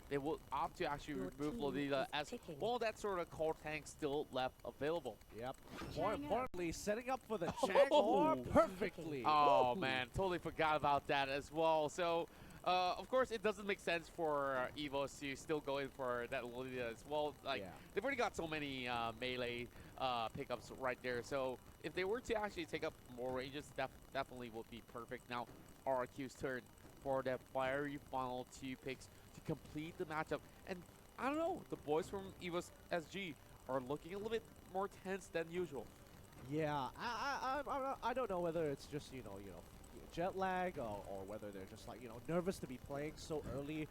they will opt to actually Your remove team Lolita is as picking. well that sort of core tank still left available. Yep. More importantly, setting up for the Oh. Jaguar perfectly. Oh Ooh. man, totally forgot about that as well. So, of course, it doesn't make sense for Evos to still go in for that Lolita as well. Like Yeah. they've already got so many melee pickups right there. So if they were to actually take up more ranges, definitely would be perfect. Now, RRQ's turn for that fiery final 2 picks to complete the matchup. And I don't know, the boys from Evos SG are looking a little bit more tense than usual. Yeah, I don't know whether it's just jet lag or whether they're just like nervous to be playing so early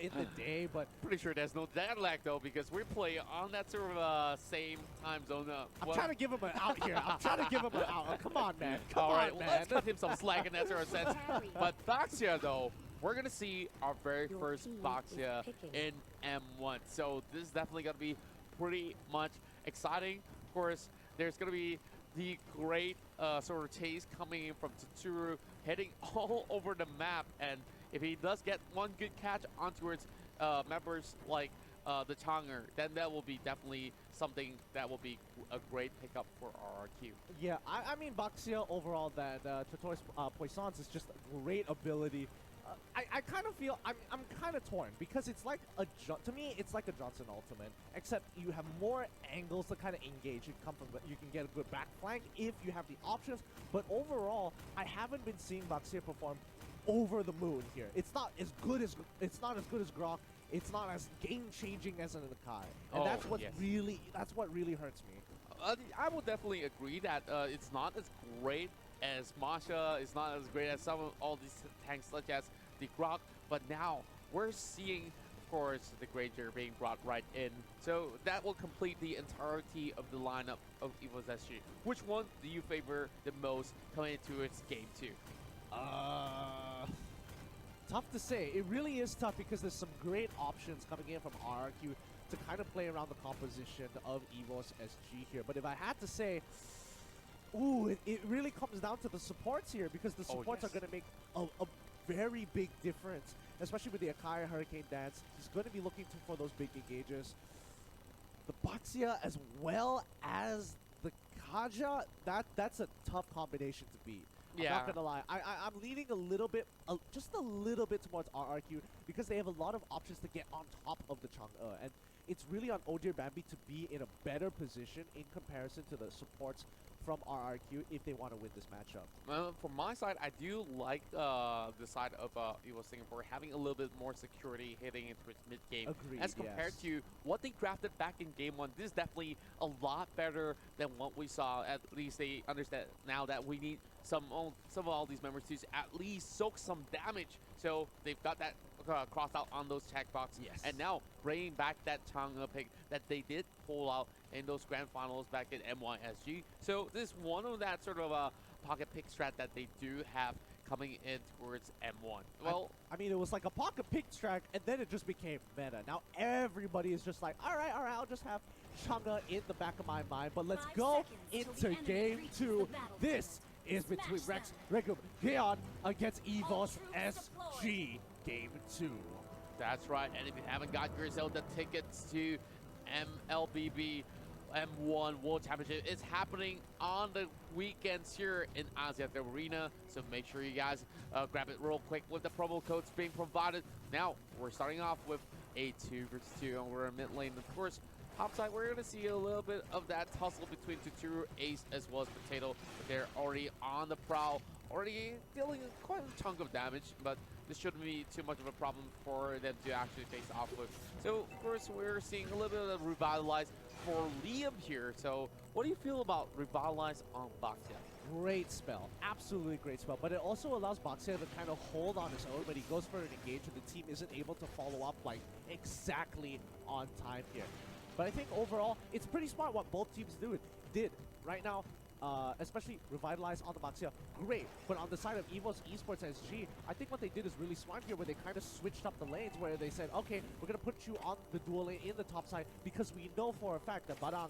in the day. But Pretty sure there's no jet lag though because we play on that sort of same time zone. I'm trying to give him an out here. I'm trying to give him an out. Oh, come on, man. Come all on, right, well, man. let's cut him some slack in that sort of sense. But Baxia though, we're gonna see our very Your first team is Baxia picking. in M1. So this is definitely gonna be pretty much exciting. Of course, there's gonna be the great sort of chase coming in from Tsuru, heading all over the map. And if he does get one good catch onto its members like the Chonger, then that will be definitely something that will be a great pickup for RRQ. Yeah, I mean Baxia overall that Tortoise Poissons is just a great ability. I kind of feel I'm kind of torn because it's like to me it's like a Johnson ultimate, except you have more angles to kind of engage. You can get a good back flank if you have the options. But overall, I haven't been seeing Baxia perform over the moon here. It's not as good as Grok. It's not as game changing as an Akai, and Oh, that's what yes. really hurts me. I would definitely agree that it's not as great as Masha. It's not as great as some of all these tanks such as the Grok. But now we're seeing, of course, the Granger being brought right in. So that will complete the entirety of the lineup of Evos SG. Which one do you favor the most coming into its game 2? Tough to say. It really is tough because there's some great options coming in from RRQ to kind of play around the composition of Evos SG here. But if I had to say, it really comes down to the supports here because the supports are going to make a very big difference, especially with the Akai Hurricane Dance. He's going to be looking for those big engages. The Baxia as well as the Kaja, that's a tough combination to beat. I'm Yeah. not gonna lie. I'm leaning a little bit, just a little bit towards RRQ because they have a lot of options to get on top of the Chang'e, and it's really on Odir Bambi to be in a better position in comparison to the supports from RRQ if they want to win this matchup. From my side, I do like the side of Evos Singapore having a little bit more security hitting into its mid game. Agreed, As compared yes. to what they drafted back in game 1, this is definitely a lot better than what we saw. At least they understand now that we need some of all these members to at least soak some damage. So they've got that crossed out on those checkboxes. Yes. And now bringing back that Chang'e pick that they did pull out in those grand finals back in MYSG. So this is one of that sort of pocket pick strat that they do have coming in towards M1. Well, I mean, it was like a pocket pick track, and then it just became meta. Now everybody is just like, all right, I'll just have Chang'e in the back of my mind. But let's 5 go seconds till the into enemy game reaches 2. the battlefield. This is Smash between Rex, them. Regum, Geon against All Evos troops SG. Game 2. that's right. And if you haven't got yourself the tickets to MLBB M1 World Championship, it's happening on the weekends here in Asiat Arena. So make sure you guys grab it real quick with the promo codes being provided. Now, we're starting off with a 2 versus 2 over in mid lane. Of course, topside, we're going to see a little bit of that tussle between Tuturu, Ace, as well as Potato. They're already on the prowl, already dealing quite a chunk of damage, but this shouldn't be too much of a problem for them to actually face off with. So, of course, we're seeing a little bit of Revitalize for Liam here. So, what do you feel about Revitalize on Baxia? Great spell. Absolutely great spell. But it also allows Baxia to kind of hold on his own when he goes for an engage and the team isn't able to follow up like exactly on time here. But I think overall, it's pretty smart what both teams did. Right now, especially Revitalize on the Baxia, great. But on the side of Evos Esports SG, I think what they did is really smart here, where they kind of switched up the lanes, where they said, okay, we're going to put you on the dual lane in the top side, because we know for a fact that Barang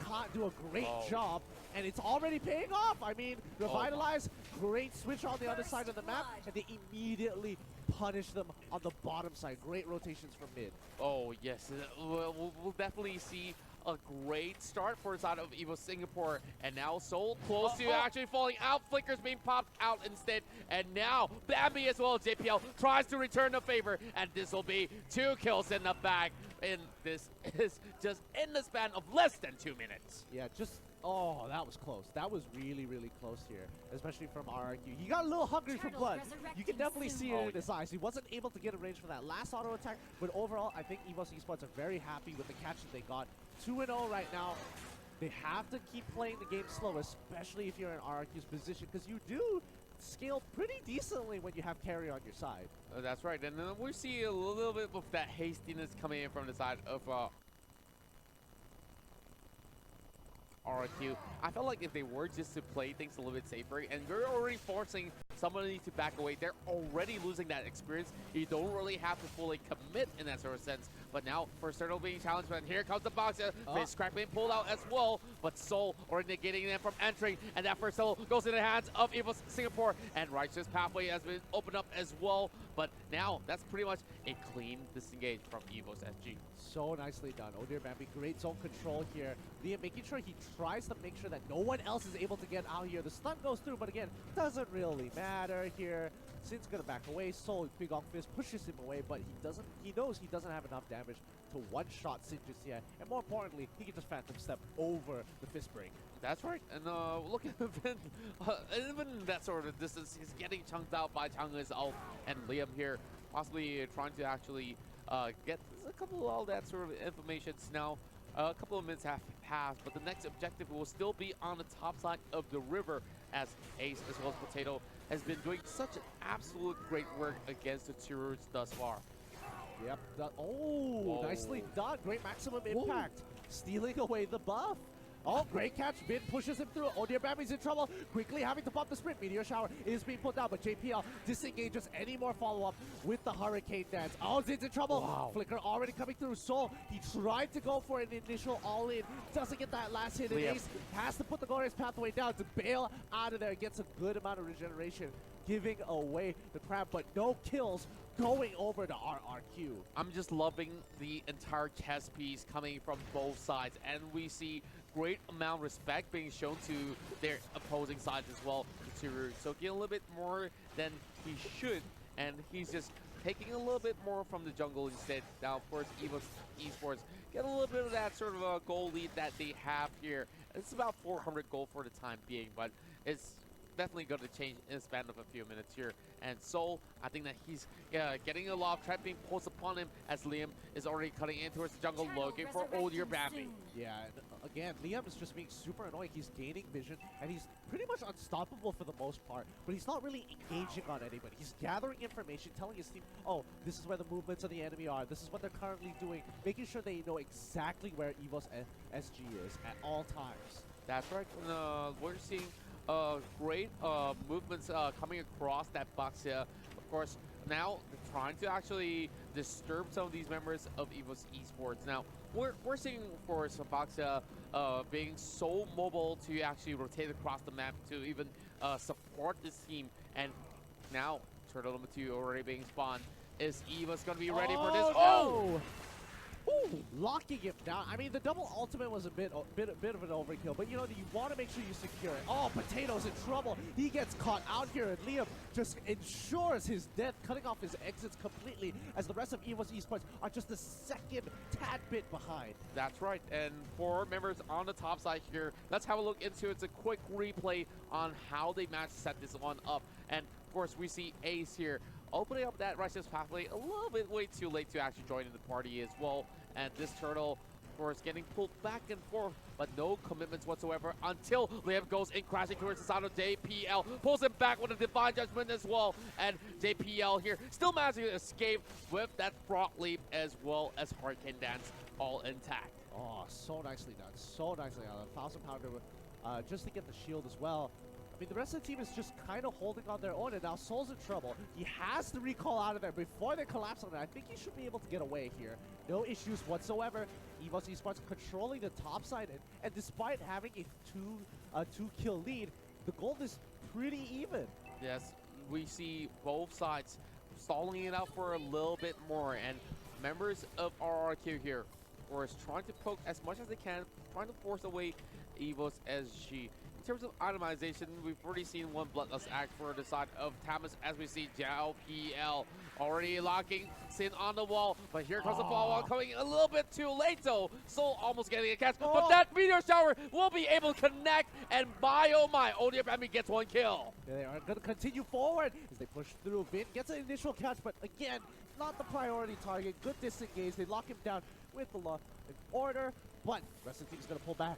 can't do a great job, and it's already paying off. I mean, Revitalize, great switch on the other side of the map, and they immediately punish them on the bottom side. Great rotations from mid. Oh, yes. We'll definitely see a great start for the side of Evo Singapore. And now Soul close to actually falling out. Flickers being popped out instead. And now Bambi as well. JPL tries to return the favor. And this will be 2 kills in the bag. And this is just in the span of less than 2 minutes. Yeah, just... Oh, that was close. That was really, really close here, especially from RRQ. He got a little hungry for blood. You can definitely see it in his eyes. He wasn't able to get a range for that last auto attack, but overall, I think Evos Esports are very happy with the catch that they got. 2-0 right now. They have to keep playing the game slow, especially if you're in RRQ's position, because you do scale pretty decently when you have carry on your side. That's right, and then we see a little bit of that hastiness coming in from the side of RQ. I felt like if they were just to play things a little bit safer, and they're already forcing somebody to back away, they're already losing that experience. You don't really have to fully commit in that sort of sense. But now, for Turtle being challenged, and here comes the box. Face crack being pulled out as well, but Soul already negating them from entering, and that first Soul goes in the hands of Evos Singapore, and Righteous Pathway has been opened up as well. But now, that's pretty much a clean disengage from Evos SG. So nicely done. Oh dear, Bambi, great zone control here. Liam making sure he tries to make sure that no one else is able to get out here. The stun goes through, but again, doesn't really matter here. Sin's gonna back away. Soul, Big Ong Fist pushes him away, but he knows he doesn't have enough damage to one-shot Sin just yet. And more importantly, he can just Phantom Step over the Fist Break. That's right, and look at Vin, even that sort of distance, he's getting chunked out by Chang's ult, and Liam here possibly trying to actually get a couple of all that sort of informations now. A couple of minutes have passed, but the next objective will still be on the top side of the river, as Ace as well as Potato has been doing such an absolute great work against the Tirurs thus far. Yep. Oh, nicely done. Great maximum impact. Stealing away the buff. Oh, great catch. Bin pushes him through. Oh dear, Bambi's in trouble. Quickly having to pop the sprint. Meteor Shower is being put down, but JPL disengages any more follow-up with the Hurricane Dance. Oh, Zin's in trouble. Wow. Flicker already coming through. Soul, he tried to go for an initial all-in. Doesn't get that last hit. And Ace has to put the glorious pathway down to bail out of there. Gets a good amount of regeneration, giving away the crab, but no kills going over to RRQ. I'm just loving the entire chess piece coming from both sides, and we see great amount of respect being shown to their opposing sides as well. So getting a little bit more than he should, and he's just taking a little bit more from the jungle instead. Now, of course, Evos Esports get a little bit of that sort of a goal lead that they have here. It's about 400 gold for the time being, but it's definitely going to change in the span of a few minutes here. And Soul, I think that he's getting a lot of trap being posed upon him, as Liam is already cutting in towards the jungle, looking for Old Year Bambi. Yeah, and again, Liam is just being super annoying. He's gaining vision, and he's pretty much unstoppable for the most part, but he's not really engaging on anybody. He's gathering information, telling his team, oh, this is where the movements of the enemy are, this is what they're currently doing, making sure they know exactly where Evos SG is at all times. That's right. We're seeing great movements coming across that box here. Of course, now they're trying to actually disturb some of these members of Evos Esports. Now, we're seeing, of course, Boxia being so mobile to actually rotate across the map to even support this team. And now, Turtle number 2 already being spawned. Is Evos going to be ready for this? Oh! Ooh, locking him down. I mean, the double ultimate was a bit of an overkill, but you know, you want to make sure you secure it. Oh, Potato's in trouble. He gets caught out here, and Liam just ensures his death, cutting off his exits completely, as the rest of Evos Esports are just a second tad bit behind. That's right, and for members on the top side here, let's have a look into it. It's a quick replay on how they managed to set this one up. And of course, we see Ace here opening up that Righteous Pathway a little bit way too late to actually join in the party as well. And this Turtle, of course, getting pulled back and forth, but no commitments whatsoever until Liam goes in crashing towards the side of JPL. Pulls him back with a Divine Judgment as well. And JPL here still managing to escape with that Frog Leap as well as Hurricane Dance all intact. Oh, so nicely done. So nicely done. 1,000 pounder just to get the shield as well. I mean, the rest of the team is just kind of holding on their own, and now Soul's in trouble. He has to recall out of there before they collapse on it. I think he should be able to get away here. No issues whatsoever. Evos Esports controlling the top side, and despite having a two-kill lead, the gold is pretty even. Yes, we see both sides stalling it out for a little bit more. And members of RRQ here, of course, trying to poke as much as they can, trying to force away Evos SG. In terms of itemization, we've already seen one Bloodlust act for the side of Tamas as we see Jiao PL already locking Sin on the wall. But here comes the follow-up coming a little bit too late though. Soul almost getting a catch, but that meteor shower will be able to connect, and my oh my, Odia Bambi gets one kill. They are going to continue forward as they push through. Vin gets an initial catch, but again, not the priority target. Good disengage. They lock him down with the law in order, but the rest of the team's going to pull back.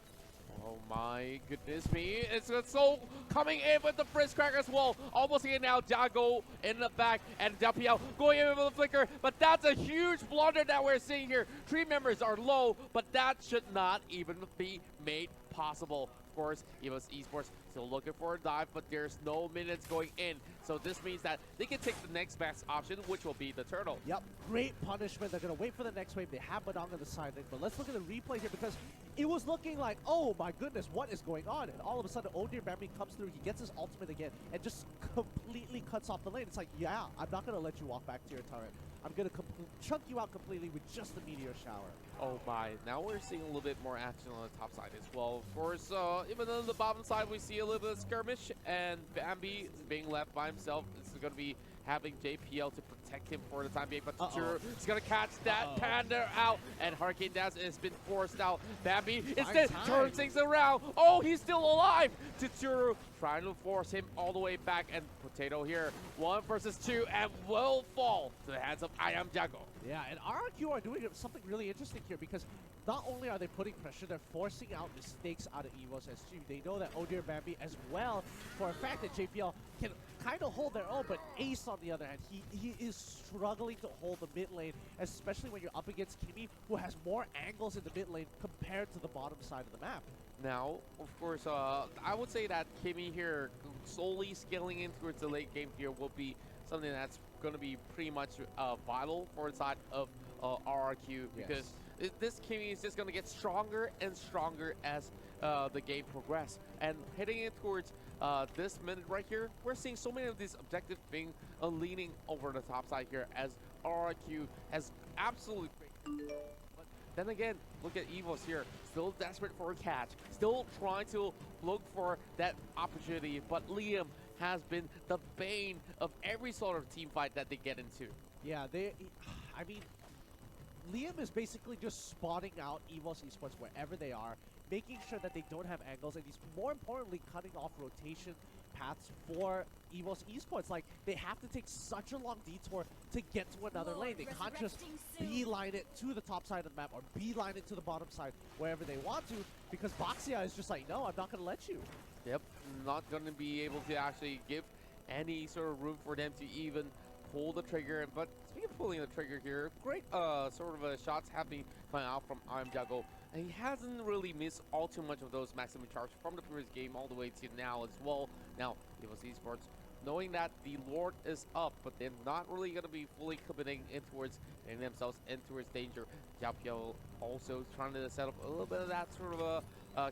Oh my goodness me. It's so coming in with the Frizz Cracker as well. Almost here now. Jago in the back and WPL going in with the flicker. But that's a huge blunder that we're seeing here. 3 members are low, but that should not even be made possible. Of course, Evos Esports still looking for a dive, but there's no minutes going in. So this means that they can take the next best option, which will be the turtle. Yep, great punishment. They're going to wait for the next wave. They have Badang on the side lane, but let's look at the replay here because it was looking like, oh my goodness, what is going on? And all of a sudden, Odir Bambi comes through. He gets his ultimate again and just completely cuts off the lane. It's like, yeah, I'm not going to let you walk back to your turret. I'm going to chunk you out completely with just the meteor shower. Oh my, now we're seeing a little bit more action on the top side as well. Of course, even on the bottom side, we see a little bit of skirmish, and Bambi is being left by himself. This is going to be having JPL to protect him for the time being, but Tsuru is going to catch that Panda out, and Hurricane Dash has been forced out. Bambi instead turns things around. Oh, he's still alive. Tsuru trying to force him all the way back, and Potato here, 1 versus 2, and will fall to the hands of I Am Jago. Yeah, and RRQ are doing something really interesting here because not only are they putting pressure, they're forcing out mistakes out of Evos SG. They know that Odir Bambi as well, for a fact that JPL can kind of hold their own, but Ace on the other hand, he is struggling to hold the mid lane, especially when you're up against Kimi, who has more angles in the mid lane compared to the bottom side of the map. Now, of course, I would say that Kimi here solely scaling in towards the late game here will be something that's going to be pretty much vital for the side of RRQ, because this Kimi is just going to get stronger and stronger as the game progresses. And heading in towards this minute right here, we're seeing so many of these objectives being leaning over the top side here as RRQ has absolutely great. But then again, look at Evos here, still desperate for a catch, still trying to look for that opportunity, but Liam has been the bane of every sort of team fight that they get into. Yeah, I mean, Liam is basically just spotting out Evos Esports wherever they are, making sure that they don't have angles, and he's more importantly cutting off rotation paths for Evos Esports. Like, they have to take such a long detour to get to another lane. They can't just beeline it to the top side of the map or beeline it to the bottom side wherever they want to, because Boxia is just like, no, I'm not going to let you. Yep, not going to be able to actually give any sort of room for them to even pull the trigger. But speaking of pulling the trigger here, great sort of shots have been coming out from I Am Jago. And he hasn't really missed all too much of those maximum charge from the previous game all the way to now as well. Now, Evos Esports, knowing that the Lord is up, but they're not really going to be fully committing in towards getting themselves in towards danger. Japio also trying to set up a little bit of that sort of a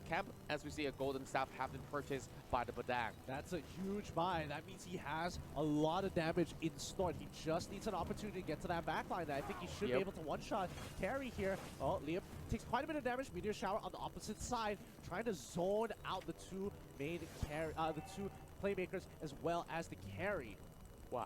camp, as we see a golden staff have been purchased by the Badang. That's a huge buy. That means he has a lot of damage in store. He just needs an opportunity to get to that backline. I think he should be able to one-shot carry here. Oh, Liam takes quite a bit of damage. Meteor shower on the opposite side, trying to zone out the two main the two playmakers as well as the carry. Wow.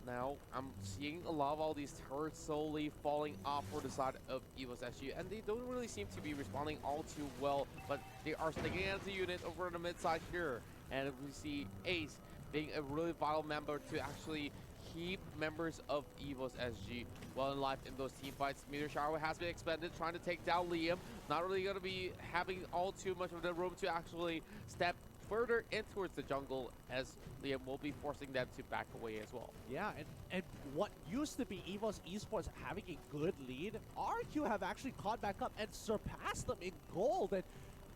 Now, I'm seeing a lot of all these turrets slowly falling off for the side of Evos SG, and they don't really seem to be responding all too well, but they are sticking as a unit over on the mid side here. And we see Ace being a really vital member to actually keep members of Evos SG well in life in those team fights. Meteor Shower has been expended, trying to take down Liam. Not really going to be having all too much of the room to actually step further in towards the jungle, as Liam will be forcing them to back away as well. Yeah, and what used to be Evos Esports having a good lead, RQ have actually caught back up and surpassed them in gold. And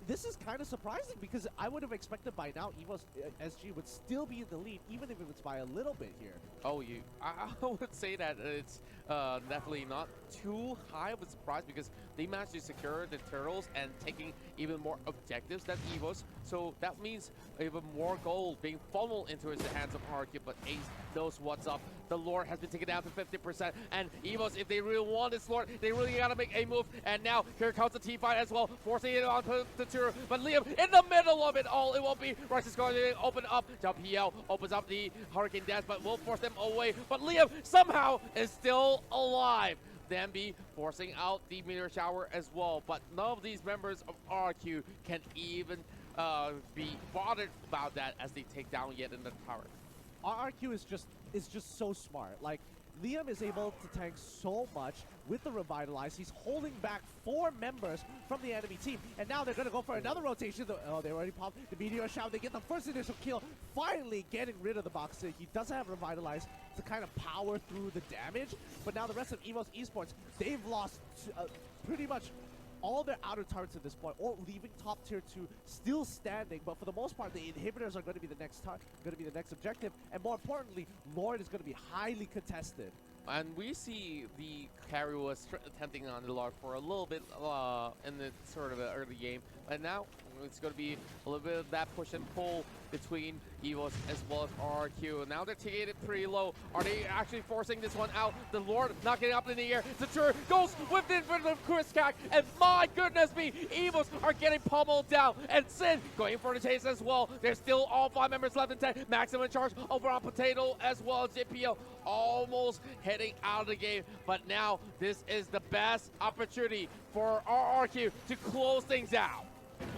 this is kind of surprising because I would have expected by now Evos SG would still be in the lead, even if it was by a little bit here. Oh, I would say that it's definitely not too high of a surprise, because they managed to secure the turtles and taking even more objectives than Evos. So that means even more gold being funneled into the hands of RQ, but Ace knows what's up. The Lord has been taken down to 50%. And Evos, if they really want this Lord, they really got to make a move. And now here comes the team fight as well, forcing it on the tour. But Liam in the middle of it all. It won't be. Rice is going to open up. PL opens up the Hurricane Dance, but will force them away. But Liam somehow is still alive. Danby forcing out the meteor shower as well. But none of these members of RQ can even be bothered about that as they take down yet another tower. RRQ is just so smart. Like, Liam is able to tank so much with the Revitalize. He's holding back 4 members from the enemy team. And now they're going to go for another rotation. Oh, they already popped the Meteor Shower. They get the first initial kill, finally getting rid of the Boxer. He doesn't have Revitalize to kind of power through the damage. But now the rest of Evos Esports, they've lost pretty much all their outer targets at this point, or leaving top tier 2 still standing. But for the most part, the inhibitors are going to be the next objective, and more importantly, Lord is going to be highly contested. And we see the carry was attempting on the Lord for a little bit in the sort of early game, and now it's going to be a little bit of that push and pull between Evos as well as RRQ. And now they're taking it pretty low. Are they actually forcing this one out? The Lord not getting up in the air. Zatur goes with the Chris Cack, and my goodness me, Evos are getting pummeled down. And Sin going for the chase as well. There's still all 5 members left in 10. Maximum charge over on Potato as well as JPL almost heading out of the game. But now this is the best opportunity for RRQ to close things out.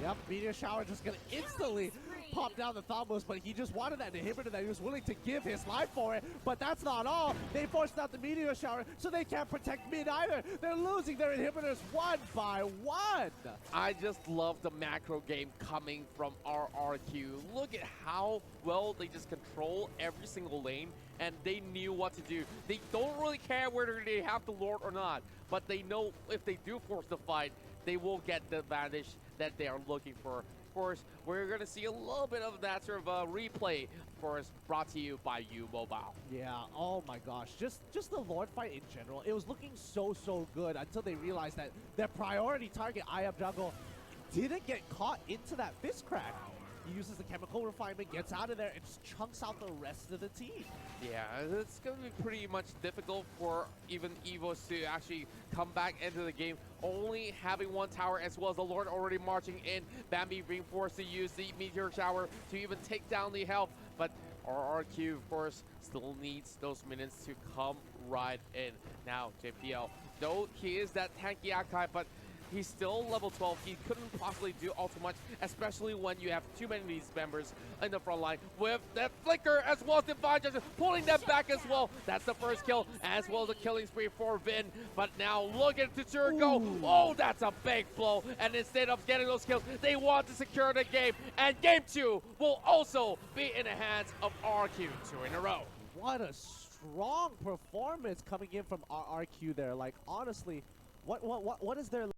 Yep, Meteor Shower just gonna instantly pop down the Thambos, but he just wanted that inhibitor that he was willing to give his life for it. But that's not all. They forced out the Meteor Shower, so they can't protect mid either. They're losing their inhibitors 1 by 1. I just love the macro game coming from RRQ. Look at how well they just control every single lane, and they knew what to do. They don't really care whether they have the Lord or not, but they know if they do force the fight, they will get the advantage that they are looking for. Of course, we're going to see a little bit of that sort of replay, of course, brought to you by U-Mobile. Yeah, oh my gosh. Just the Lord fight in general, it was looking so good until they realized that their priority target, Ayab Jungle, didn't get caught into that fist crack. He uses the chemical refinement, gets out of there, and just chunks out the rest of the team. Yeah, it's going to be pretty much difficult for even Evos to actually come back into the game, only having 1 tower as well as the Lord already marching in. Bambi being forced to use the Meteor Shower to even take down the health, but RRQ, of course, still needs those minions to come right in. Now, JPL, though he is that tanky archetype, but he's still level 12. He couldn't possibly do all too much, especially when you have too many of these members in the front line with that flicker as well as Divine Judgment, pulling them back as well. That's the first kill, as well as the killing spree for Vin. But now look at Tutur go. Oh, that's a big blow. And instead of getting those kills, they want to secure the game. And game 2 will also be in the hands of RQ 2 in a row. What a strong performance coming in from RRQ there. Like, honestly, what is their